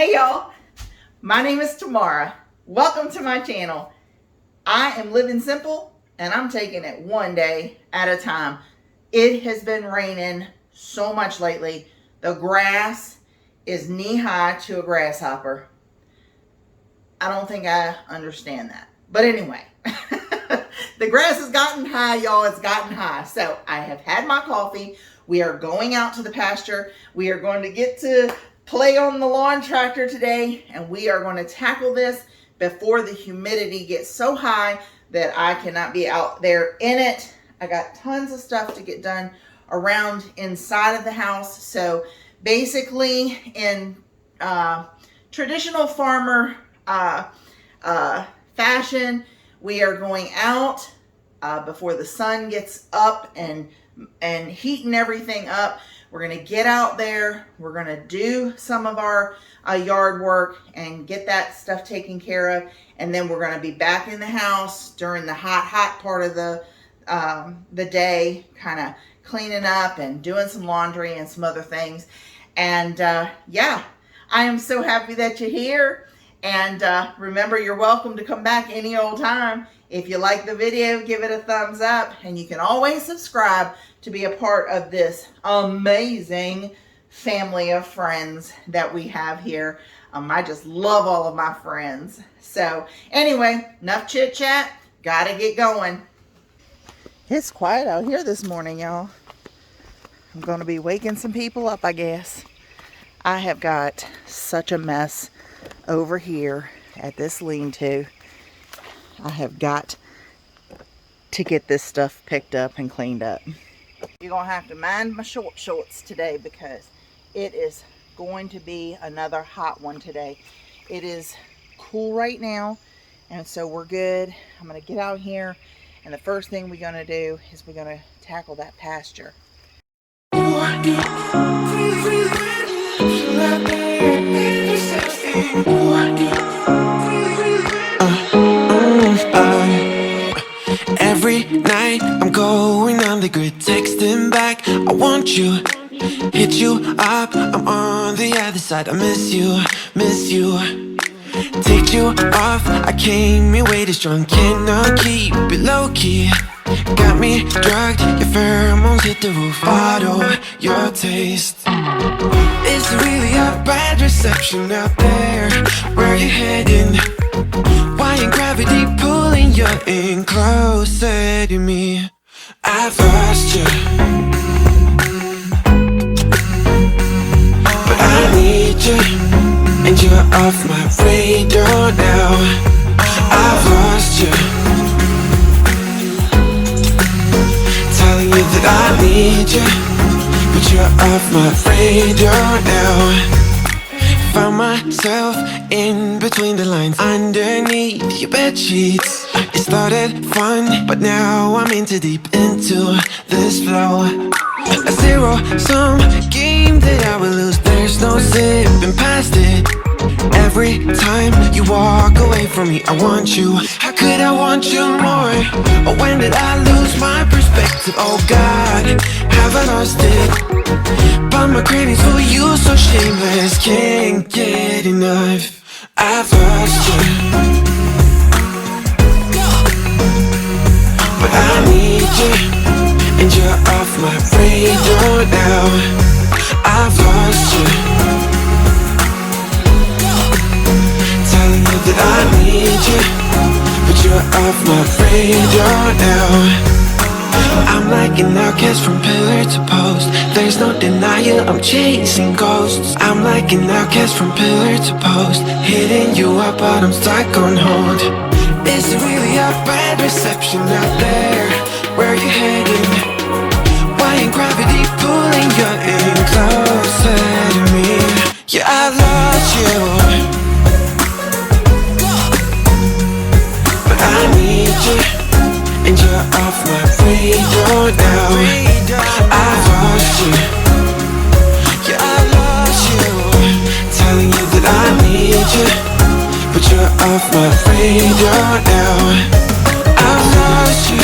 Hey y'all, my name is Tamara. Welcome to my channel. I am living simple and I'm taking it one day at a time. It has been raining so much lately. The grass is knee high to a grasshopper. I don't think I understand that. But anyway, the grass has gotten high, y'all. It's gotten high. So I have had my coffee. We are going out to the pasture. We are going to get to play on the lawn tractor today, and we are going to tackle this before the humidity gets so high that I cannot be out there in it. I got tons of stuff to get done around inside of the house. So basically in traditional farmer fashion, we are going out before the sun gets up and heating everything up. We're going to get out there. We're going to do some of our yard work and get that stuff taken care of. And then we're going to be back in the house during the hot part of the day, kind of cleaning up and doing some laundry and some other things. And yeah, I am so happy that you're here. And remember, you're welcome to come back any old time. If you like the video, give it a thumbs up. And you can always subscribe to be a part of this amazing family of friends that we have here. I just love all of my friends. So anyway, enough chit chat. Gotta get going. It's quiet out here this morning, y'all. I'm gonna be waking some people up, I guess. I have got such a mess over here at this lean-to. I have got to get this stuff picked up and cleaned up. You're gonna have to mind my short shorts today because it is going to be another hot one today. It is cool right now, and so we're good. I'm gonna get out here, and the first thing we're gonna do is we're gonna tackle that pasture. Every night I'm going on the grid, texting back, I want you, hit you up, I'm on the other side, I miss you. Take you off, I came in way too strong, cannot keep it low key. Got me drugged, your pheromones hit the roof, auto, your taste. It's really a bad reception out there, where you heading? Why ain't gravity pulling you in closer to me? I've lost you, but I need you, and you're off my radar now. I've lost you, telling you that I need you, but you're off my radar now. Found myself in between the lines, underneath your bed sheets. It started fun, but now I'm in too deep into this flow. A zero-sum game that I will lose, there's no zipping past it. Every time you walk away from me, I want you. How could I want you more? Or when did I lose my perspective? Oh God, have I lost it? But my cravings for you so shameless, can't get enough. I've lost you, but I need you, and you're off my radar now. I've lost you, telling you that I need you, but you're off my radar now. I'm like an outcast from pillar to post, there's no denial, I'm chasing ghosts. I'm like an outcast from pillar to post, hitting you up but I'm stuck on hold. Is it really a bad reception out there, where you heading? Why ain't gravity pulling you in closer to me? Yeah, I lost you, but I need you, and you're off my radar now. I've lost you, yeah, I lost you, telling you that I need you, but you're off my radar now. I've lost you,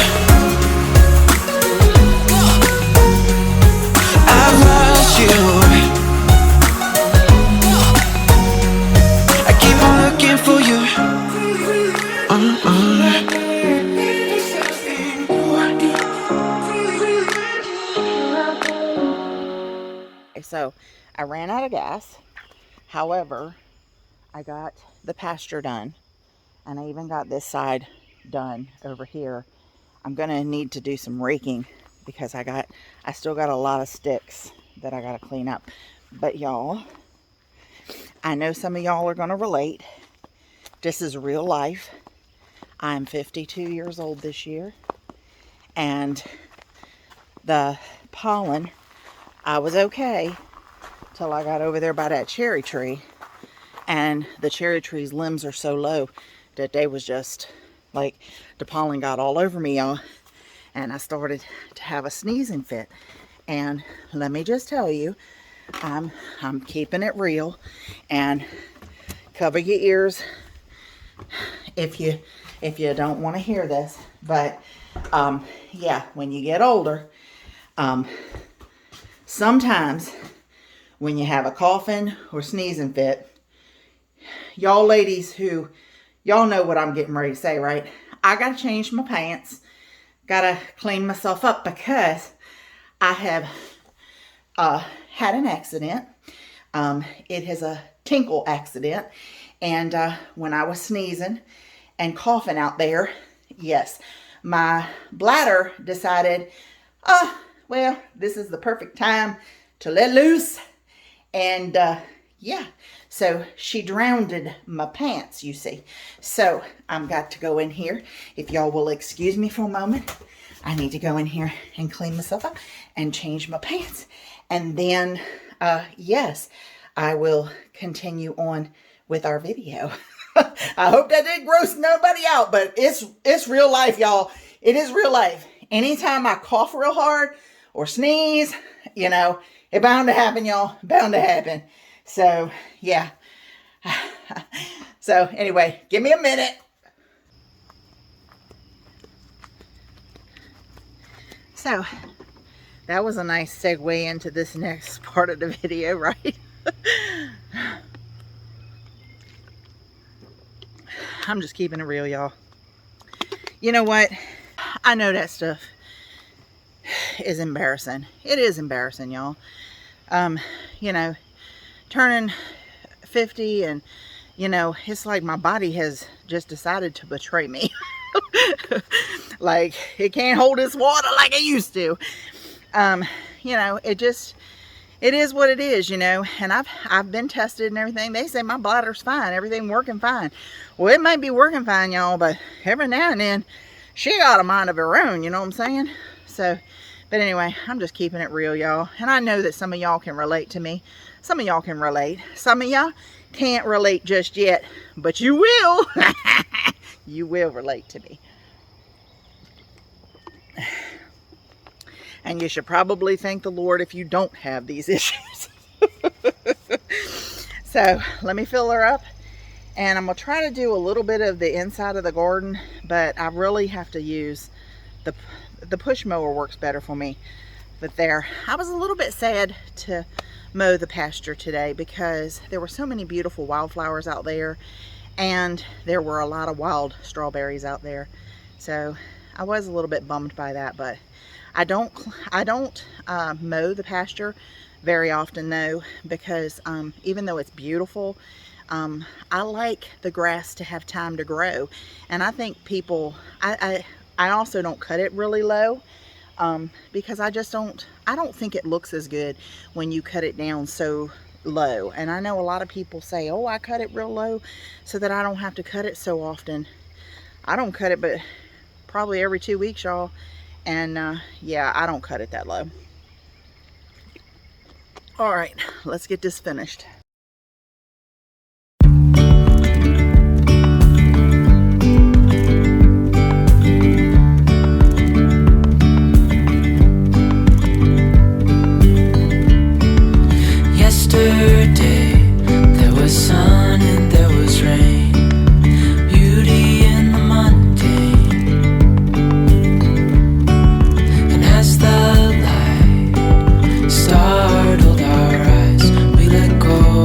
I've lost you, So I ran out of gas. However, I got the pasture done, and I even got this side done over here. I'm gonna need to do some raking because I still got a lot of sticks that I gotta clean up. But y'all, I know some of y'all are gonna relate. This is real life. I'm 52 years old this year, and the pollen, I was okay till I got over there by that cherry tree, and the cherry tree's limbs are so low that they was just like, the pollen got all over me, y'all, and I started to have a sneezing fit. And let me just tell you, I'm keeping it real, and cover your ears if you don't want to hear this. But yeah, when you get older, sometimes when you have a coughing or sneezing fit, y'all ladies y'all know what I'm getting ready to say, right? I gotta change my pants, gotta clean myself up, because I have had an accident. It is a tinkle accident, and when I was sneezing and coughing out there, yes, my bladder decided, well, this is the perfect time to let loose. And yeah, so she drowned my pants, you see. So I'm got to go in here. If y'all will excuse me for a moment, I need to go in here and clean myself up and change my pants. And then, yes, I will continue on with our video. I hope that didn't gross nobody out, but it's real life, y'all. It is real life. Anytime I cough real hard or sneeze, you know, it's bound to happen, y'all. Bound to happen. So, yeah. So, anyway, give me a minute. So, that was a nice segue into this next part of the video, right? I'm just keeping it real, y'all. You know what? I know that stuff is embarrassing. It is embarrassing, y'all. You know, turning 50, and you know, it's like my body has just decided to betray me. Like, it can't hold its water like it used to. You know, it is what it is, you know. And I've been tested and everything. They say my bladder's fine, everything working fine. Well, it might be working fine, y'all, but every now and then she got a mind of her own, you know what I'm saying? So, but anyway, I'm just keeping it real, y'all. And I know that some of y'all can relate to me. Some of y'all can relate. Some of y'all can't relate just yet, but you will. You will relate to me. And you should probably thank the Lord if you don't have these issues. So let me fill her up, and I'm gonna try to do a little bit of the inside of the garden, but I really have to use the push mower. Works better for me. But there, I was a little bit sad to mow the pasture today because there were so many beautiful wildflowers out there, and there were a lot of wild strawberries out there. So I was a little bit bummed by that, but I don't mow the pasture very often, though, because even though it's beautiful, I like the grass to have time to grow. And I think people, I also don't cut it really low, because I don't think it looks as good when you cut it down so low. And I know a lot of people say, oh, I cut it real low so that I don't have to cut it so often. I don't cut it but probably every 2 weeks, y'all. And yeah, I don't cut it that low. All right, let's get this finished. Yesterday, there was sun and there was rain, beauty in the mundane. And as the light startled our eyes, we let go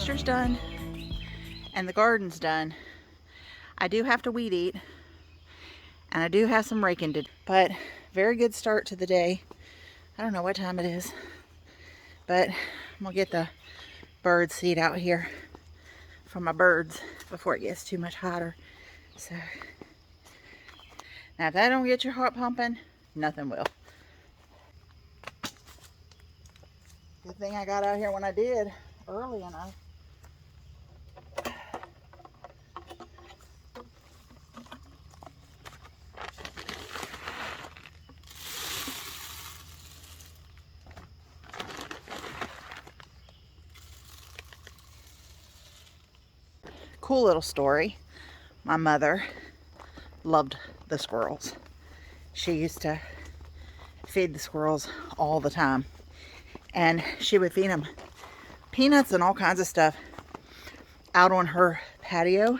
moisture's done and the garden's done. I do have to weed eat and I do have some raking to do, but very good start to the day. I don't know what time it is, but I'm gonna get the bird seed out here for my birds before it gets too much hotter. So now if that don't get your heart pumping, nothing will. Good thing I got out here when I did, early enough. Cool little story. My mother loved the squirrels. She used to feed the squirrels all the time. And she would feed them peanuts and all kinds of stuff out on her patio.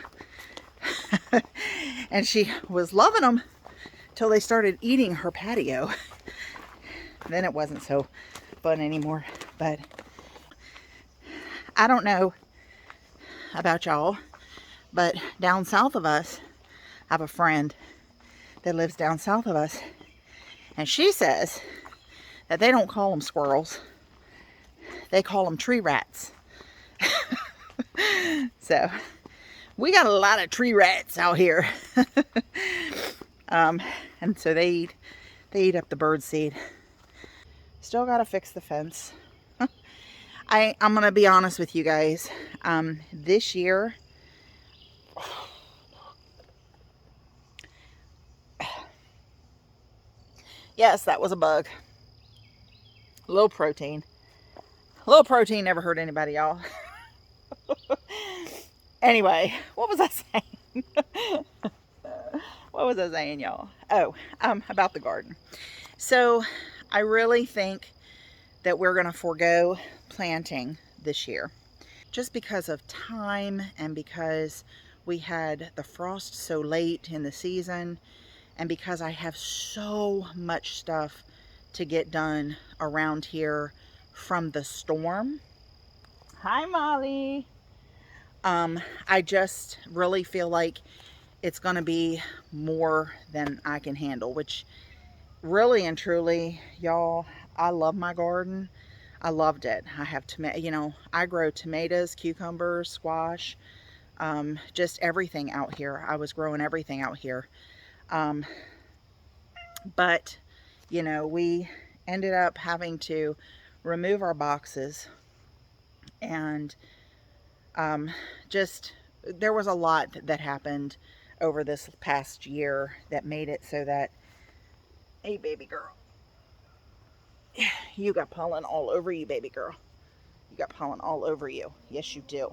And she was loving them till they started eating her patio. Then it wasn't so fun anymore. But I don't know about y'all, but down south of us, I have a friend that lives down south of us, and she says that they don't call them squirrels, they call them tree rats. So we got a lot of tree rats out here. And so they eat up the bird seed. Still gotta fix the fence. I'm gonna be honest with you guys. This year, yes, that was a bug. Low protein. Low protein never hurt anybody, y'all. Anyway, what was I saying? What was I saying, y'all? Oh, about the garden. So I really think that we're going to forego planting this year just because of time and because we had the frost so late in the season and because I have so much stuff to get done around here from the storm. Hi, Molly. I just really feel like it's going to be more than I can handle, which really and truly, y'all, I love my garden. I loved it. I have I grow tomatoes, cucumbers, squash, just everything out here. I was growing everything out here. But, we ended up having to remove our boxes and there was a lot that happened over this past year that made it so that, hey, baby girl, you got pollen all over you, baby girl. You got pollen all over you. Yes, you do.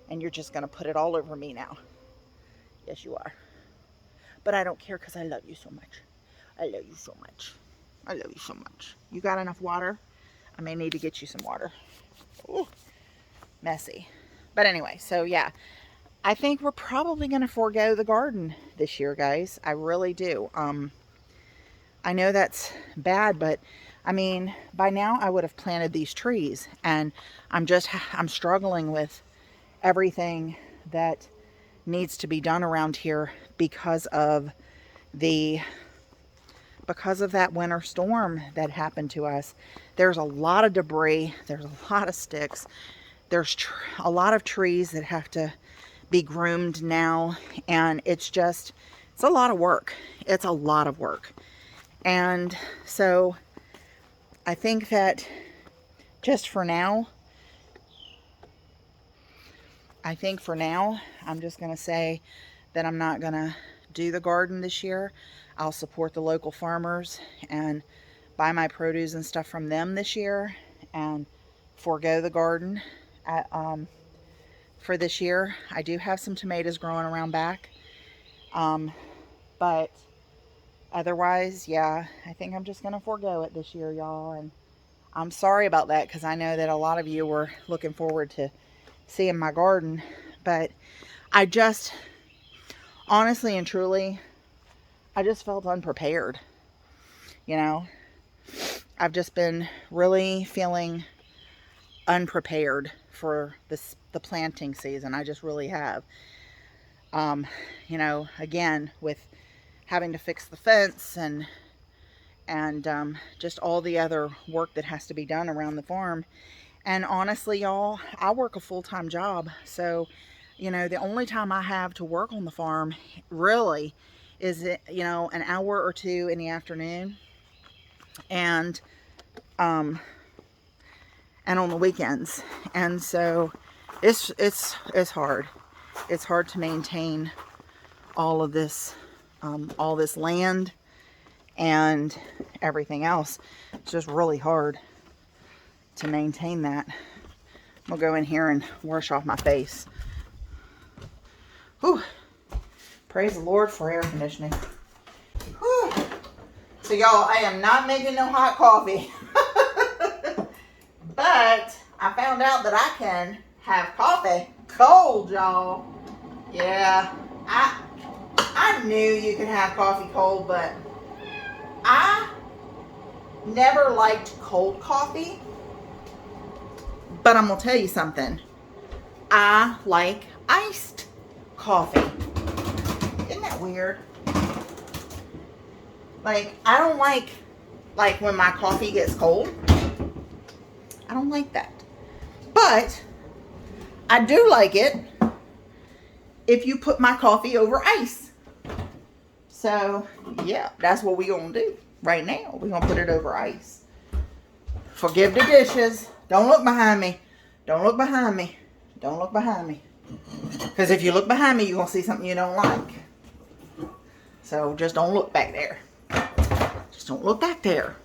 And you're just going to put it all over me now. Yes, you are. But I don't care because I love you so much. I love you so much. I love you so much. You got enough water? I may need to get you some water. Ooh, messy. But anyway, so yeah, I think we're probably going to forego the garden this year, guys. I really do. I know that's bad, but I mean, by now I would have planted these trees, and I'm struggling with everything that needs to be done around here because of that winter storm that happened to us. There's a lot of debris. There's a lot of sticks. There's a lot of trees that have to be groomed now, and it's a lot of work. It's a lot of work. And so I think that just for now, I'm just going to say that I'm not going to do the garden this year. I'll support the local farmers and buy my produce and stuff from them this year and forego the garden for this year. I do have some tomatoes growing around back. But otherwise, yeah, I think I'm just going to forego it this year, y'all. And I'm sorry about that because I know that a lot of you were looking forward to seeing my garden. But I just, honestly and truly, I just felt unprepared. I've just been really feeling unprepared for the planting season. I just really have. You know, again, with having to fix the fence and just all the other work that has to be done around the farm. And honestly, y'all, I work a full-time job. So, you know, the only time I have to work on the farm really is, you know, an hour or two in the afternoon and um and on the weekends. And so it's hard. It's hard to maintain all of this all this land and everything else. It's just really hard to maintain that. I'll go in here and wash off my face. Whew. Praise the Lord for air conditioning. Whew. So y'all, I am not making no hot coffee. But I found out that I can have coffee cold, y'all. Yeah, I knew you could have coffee cold, but I never liked cold coffee. But I'm gonna tell you something. I like iced coffee. Isn't that weird? Like, I don't like when my coffee gets cold. I don't like that. But I do like it if you put my coffee over ice. So, yeah, that's what we're going to do right now. We're going to put it over ice. Forgive the dishes. Don't look behind me. Don't look behind me. Don't look behind me. Because if you look behind me, you're going to see something you don't like. So, just don't look back there. Just don't look back there.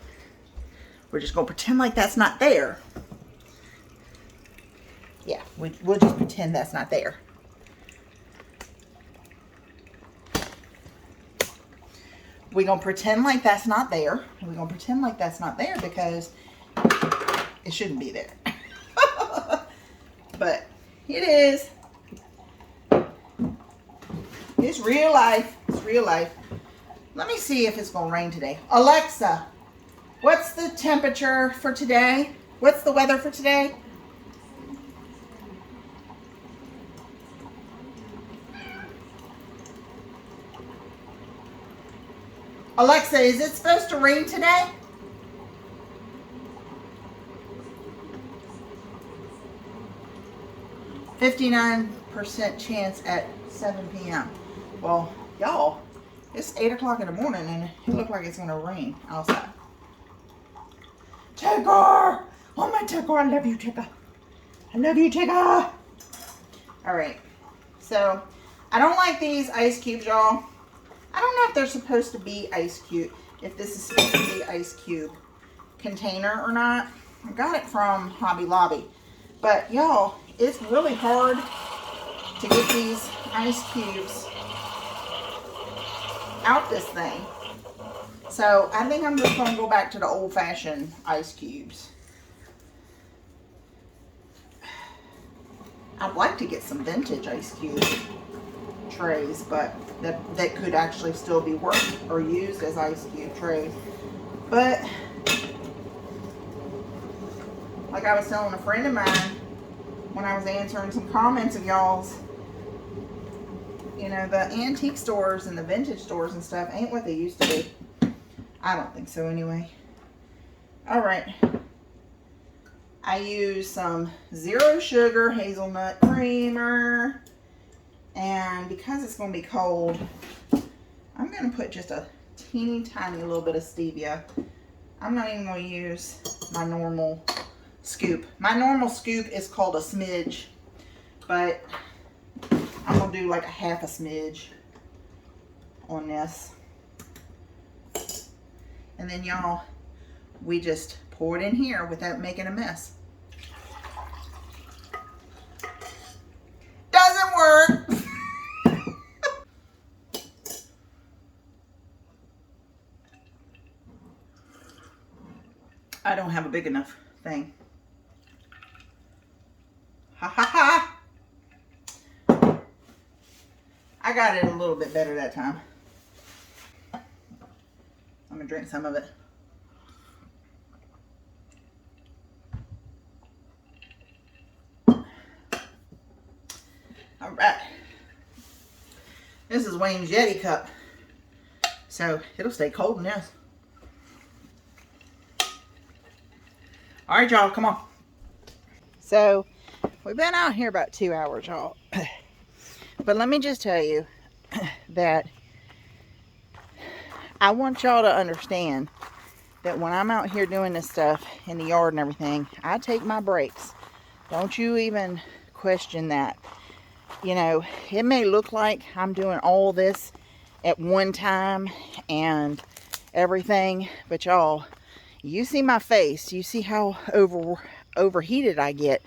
We're just going to pretend like that's not there. Yeah, we'll just pretend that's not there. We're going to pretend like that's not there. We're going to pretend like that's not there because it shouldn't be there. But it is. It's real life. It's real life. Let me see if it's going to rain today. Alexa, what's the temperature for today? What's the weather for today? Alexa, is it supposed to rain today? %59 chance at 7 p.m. Well, y'all, it's 8 o'clock in the morning and it looks like it's going to rain outside. Tigger! Oh, my Tigger. I love you, Tigger. I love you, Tigger. All right. So, I don't like these ice cubes, y'all. I don't know if they're supposed to be ice cube, if this is supposed to be ice cube container or not. I got it from Hobby Lobby. But y'all, it's really hard to get these ice cubes out this thing. So I think I'm just going to go back to the old-fashioned ice cubes. I'd like to get some vintage ice cube trays, but that could actually still be worked or used as ice cube trays. But like I was telling a friend of mine when I was answering some comments of y'all's, you know, the antique stores and the vintage stores and stuff ain't what they used to be. I don't think so anyway. All right. I use some zero sugar hazelnut creamer. And because it's going to be cold, I'm going to put just a teeny tiny little bit of stevia. I'm not even going to use my normal scoop. My normal scoop is called a smidge, but I'm going to do like a half a smidge on this. And then y'all, we just pour it in here without making a mess. Doesn't work. I don't have a big enough thing. Ha ha ha. I got it a little bit better that time. I'm gonna drink some of it. All right. This is Wayne's Yeti cup. So it'll stay cold in this. All right, y'all, come on. So we've been out here about 2 hours, y'all. But let me just tell you that I want y'all to understand that when I'm out here doing this stuff in the yard and everything, I take my breaks. Don't you even question that. You know, it may look like I'm doing all this at one time and everything, but y'all, you see my face. You see how overheated I get.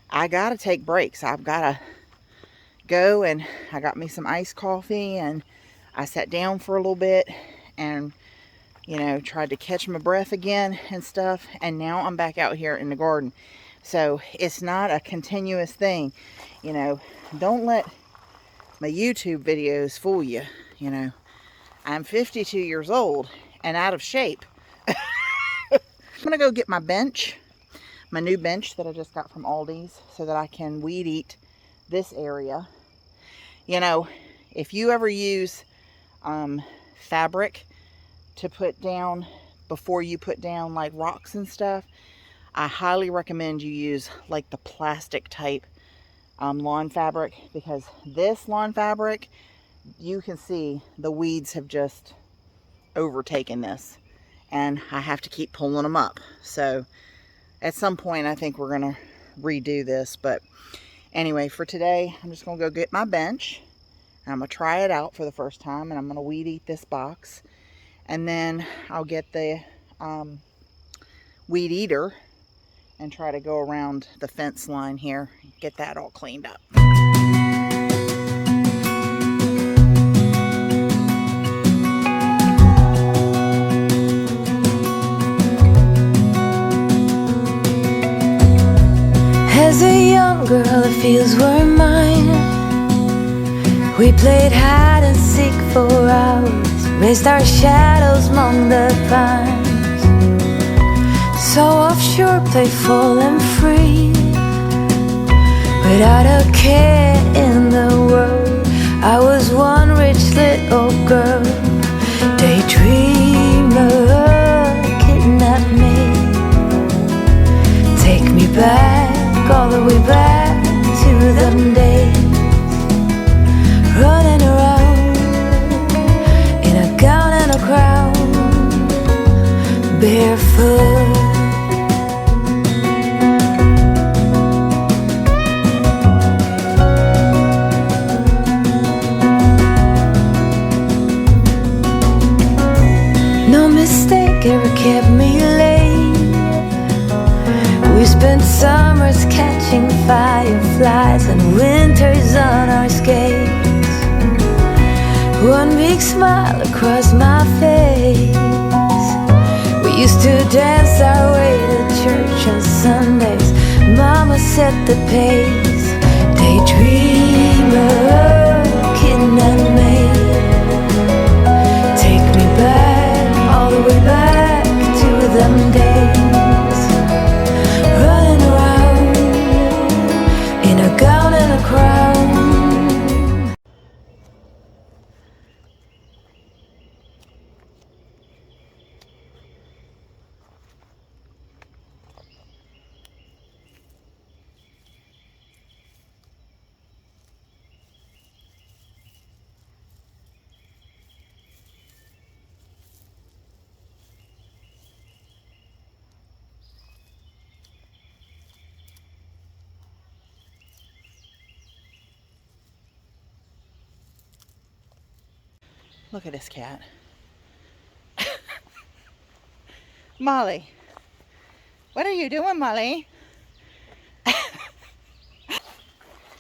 I gotta take breaks. I've gotta go, and I got me some iced coffee, and I sat down for a little bit and, you know, tried to catch my breath again and stuff. And now I'm back out here in the garden. So it's not a continuous thing. You know, don't let my YouTube videos fool you. You know, I'm 52 years old and out of shape. I'm gonna go get my bench, my new bench that I just got from Aldi's, so that I can weed eat this area. You know, if you ever use fabric to put down before you put down like rocks and stuff, I highly recommend you use like the plastic type lawn fabric, because this lawn fabric, you can see the weeds have just overtaken this, and I have to keep pulling them up. So at some point I think we're gonna redo this, but anyway, for today I'm just gonna go get my bench and I'm gonna try it out for the first time, and I'm gonna weed eat this box, and then I'll get the weed eater and try to go around the fence line here, get that all cleaned up. As a young girl, the fields were mine. We played hide and seek for hours, raised our shadows among the pines. So offshore, playful and free, without a care in the world. I was one rich little girl, daydreamer, kidnap me, take me back, all the way back to them days, running around in a gown and a crown, barefoot. No mistake ever kept me late. We spent summers catching fireflies and winters on our skates. One big smile across my face. We used to dance our way to church on Sundays. Mama set the pace. Daydreamer, kidnap me, take me back, all the way back to them days, running around in a gown and a crown. Look at this cat. Molly. What are you doing, Molly?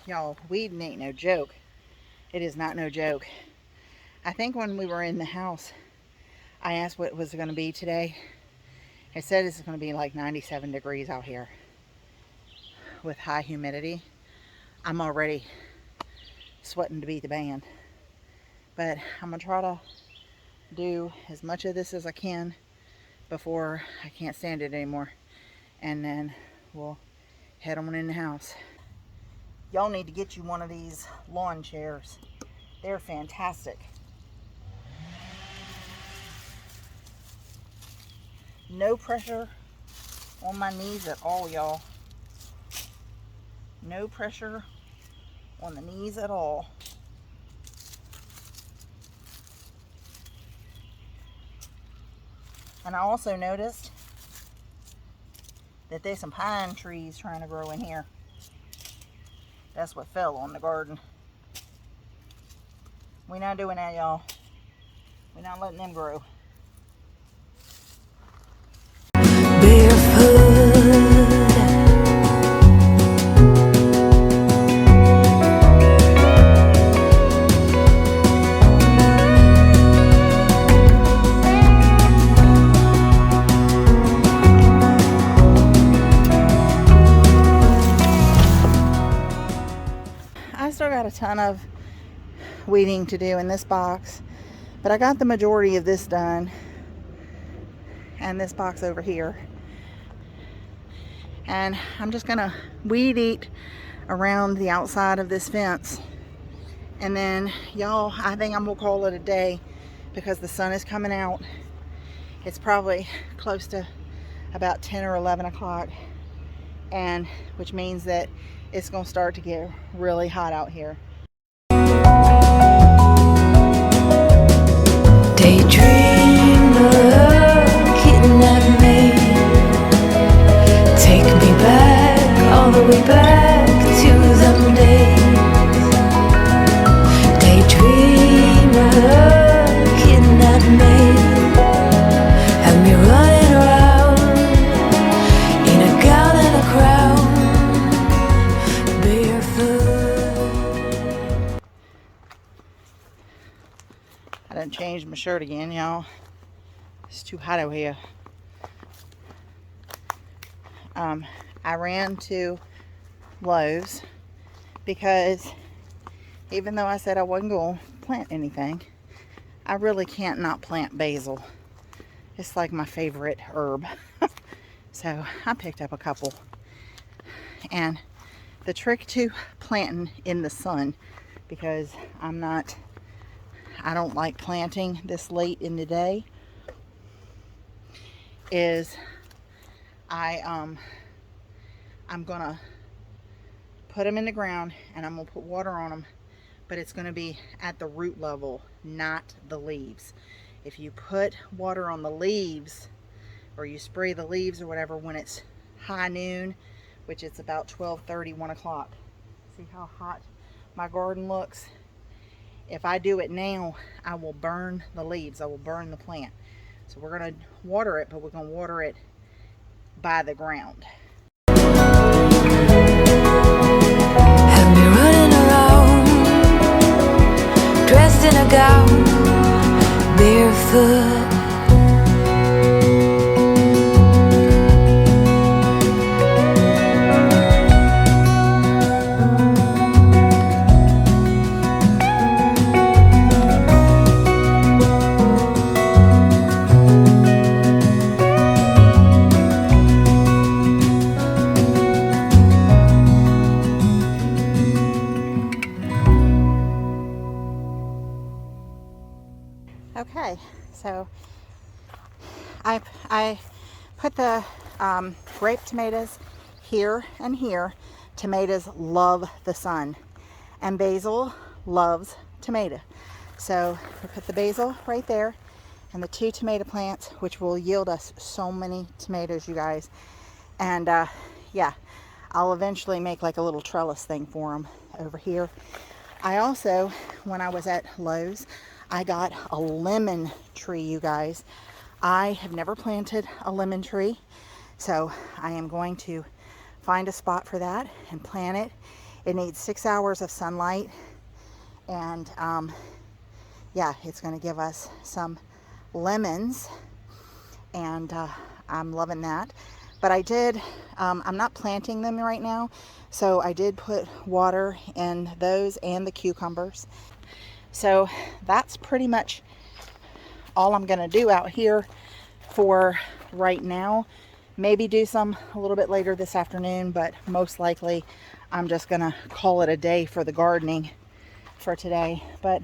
Y'all, weeding ain't no joke. It is not no joke. I think when we were in the house, I asked what it was going to be today. It said it's going to be like 97 degrees out here with high humidity. I'm already sweating to beat the band. But I'm going to try to do as much of this as I can before I can't stand it anymore. And then we'll head on in the house. Y'all need to get you one of these lawn chairs. They're fantastic. No pressure on my knees at all, y'all. No pressure on the knees at all. And I also noticed that there's some pine trees trying to grow in here. That's what fell on the garden. We're not doing that, y'all. We're not letting them grow. I still got a ton of weeding to do in this box, but I got the majority of this done, and this box over here. And I'm just gonna weed eat around the outside of this fence, and then y'all, I think I'm gonna call it a day because the sun is coming out. It's probably close to about 10 or 11 o'clock, and which means that it's gonna start to get really hot out here. Daydreamer, kidnap me, take me back, all the way back to them days. Daydreamer, kidnap me, have me running around in a gown and a crown, barefoot. I done changed my shirt again, y'all. It's too hot out here. I ran to Lowe's because even though I said I wasn't going to plant anything, I really can't not plant basil. It's like my favorite herb. So I picked up a couple. And the trick to planting in the sun, because I don't like planting this late in the day, is I'm gonna put them in the ground and I'm gonna put water on them, but it's gonna be at the root level, not the leaves. If you put water on the leaves, or you spray the leaves or whatever when it's high noon, which it's about 12:30, 1 o'clock. See how hot my garden looks? If I do it now, I will burn the leaves. I will burn the plant. So we're going to water it, but we're going to water it by the ground. Have me running around, dressed in a gown, barefoot. Okay, so I put the grape tomatoes here and here. Tomatoes love the sun, and basil loves tomato. So we put the basil right there, and the 2 tomato plants, which will yield us so many tomatoes, you guys. And yeah, I'll eventually make like a little trellis thing for them over here. I also, when I was at Lowe's, I got a lemon tree, you guys. I have never planted a lemon tree, so I am going to find a spot for that and plant it. It needs 6 hours of sunlight, and yeah, it's going to give us some lemons, and I'm loving that. But I did, I'm not planting them right now, so I did put water in those and the cucumbers. So that's pretty much all I'm going to do out here for right now. Maybe do some a little bit later this afternoon, but most likely I'm just gonna call it a day for the gardening for today. But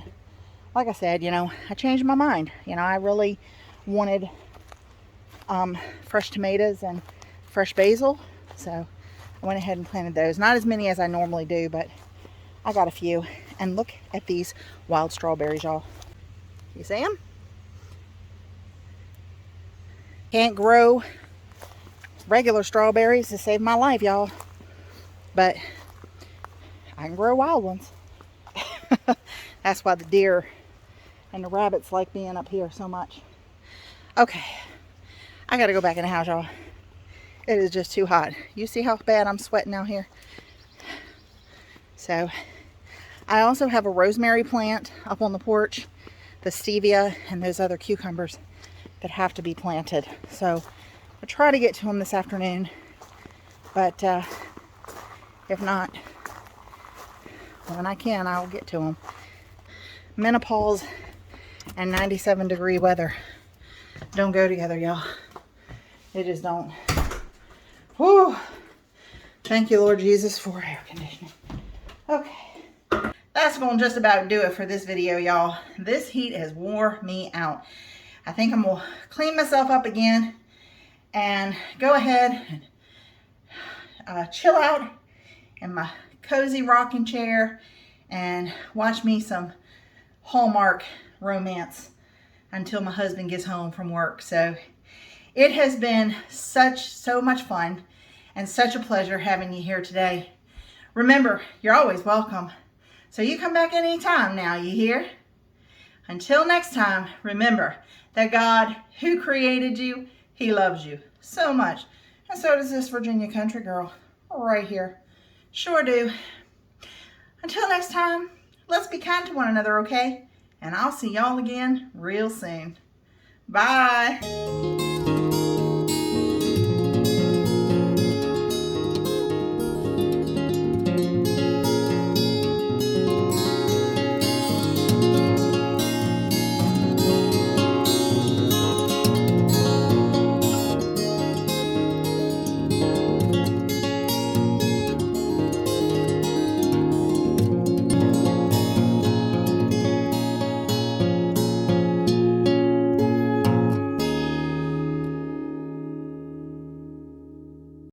like I said, you know, I changed my mind. You know, I really wanted fresh tomatoes and fresh basil, so I went ahead and planted those. Not as many as I normally do, but I got a few. And look at these wild strawberries, y'all. You see them? Can't grow regular strawberries to save my life, y'all, but I can grow wild ones. That's why the deer and the rabbits like being up here so much. Okay, I gotta go back in the house, y'all. It is just too hot. You see how bad I'm sweating out here? So I also have a rosemary plant up on the porch, the stevia, and those other cucumbers that have to be planted. So I'll try to get to them this afternoon, but if not, when I can, I'll get to them. Menopause and 97-degree weather don't go together, y'all. They just don't. Whew. Thank you, Lord Jesus, for air conditioning. Okay. That's going to just about do it for this video, y'all. This heat has wore me out. I think I'm going to clean myself up again and go ahead and chill out in my cozy rocking chair and watch me some Hallmark romance until my husband gets home from work. So it has been so much fun and such a pleasure having you here today. Remember, you're always welcome. So you come back anytime now, you hear? Until next time, remember that God who created you, he loves you so much. And so does this Virginia country girl right here. Sure do. Until next time, let's be kind to one another, okay? And I'll see y'all again real soon. Bye.